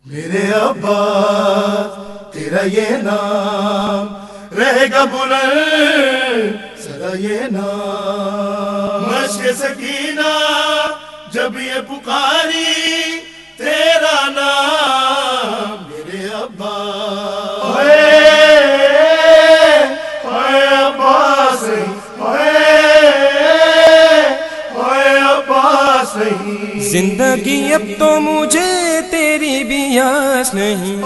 میرے عباس تیرا یہ نام رہے گا بلند سدا یہ نام، مشق سکینہ جب یہ پکاری تیرا نام میرے عباس، اے عباس عباس زندگی اب تو مجھے تیری بھی آس نہیں،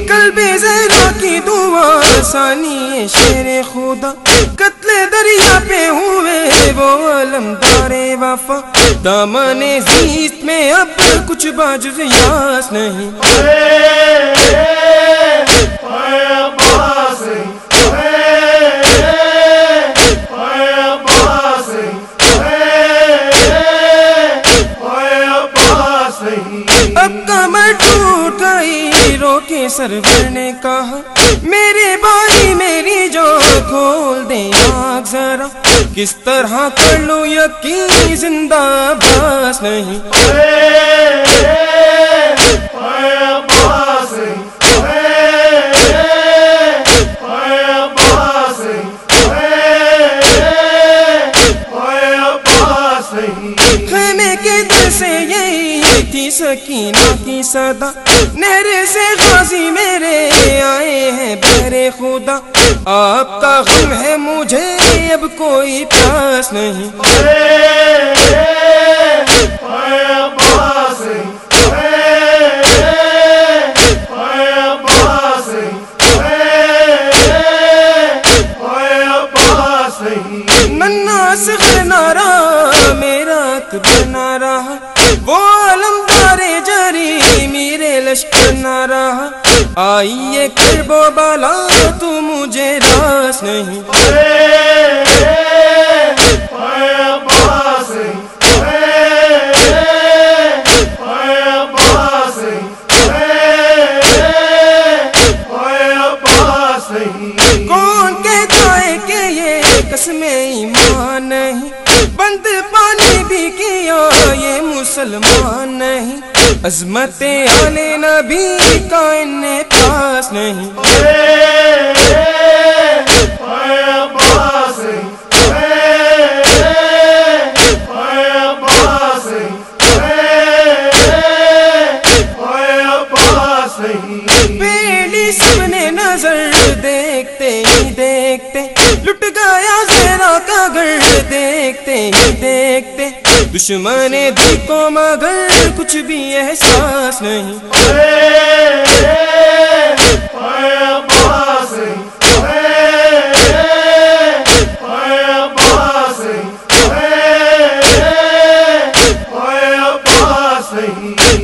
قلب زہرا کی دعا ثانی شیر خدا، قتل دریا پہ ہوئے وہ علمدار وفا، دامن زیست میں اب کچھ باجز یاس نہیں، اب کمر ٹوٹ گئی رو کے سرور نے کہا میرے بھائی میری جان کھول دے آنکھ ذرا، کس طرح کر لوں یقین زندہ عباس نہیں، خیمے کے در سے یہی تھی سکینہ کی صدا، نہر سے غازی میرے آئے ہیں بحر خدا، آپ کا غم ہے مجھے اب کوئی پیاس نہیں، ننھا صغر نہ رہا میرا اکبر نہ رہا، وہ علمدار جری میرے لشکر نہ رہا، آئیے کرب و بلا تو مجھے راس نہیں، کون کہتا ہے کہ یہ قسم ایمان نہیں، بند پانی بھی کیا یہ مسلمان نہیں، عظمت آل نبی کا انہیں پاس نہیں، بیلی سب نے نظر دیکھتے ہی دیکھتے لٹ گیا زہرا کا گھر، دیکھتے ہی دیکھتے دشمن دل کو مگر کچھ بھی احساس نہیں،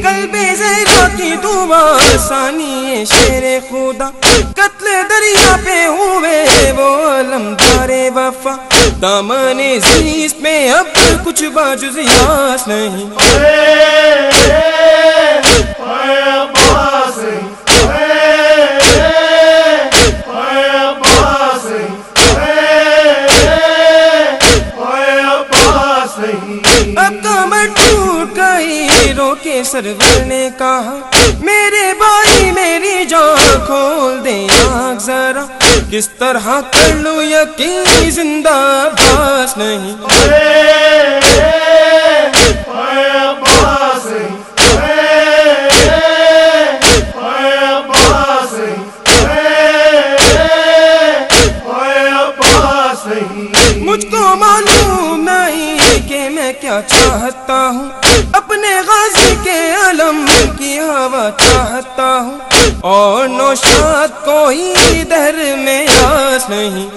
قلب زہرا کی دعا ثانی شیر خدا، قتل دریا پہ ہوئے وہ علمدار وفا، دامن زیست میں اب کچھ باجز یاس نہیں، اب کمر ٹوٹ گئی رو کے سرور نے کہا میرے بھائی میری جان کھول دے آنکھ ذرا، کس طرح کر لوں یقین زندہ عباس نہیں، مجھ کو معلوم نہیں کہ میں کیا چاہتا ہوں، اپنے غازی کے علم کی ہوا چاہتا ہوں، اور نوشاد کوئی دہر میں آس نہیں،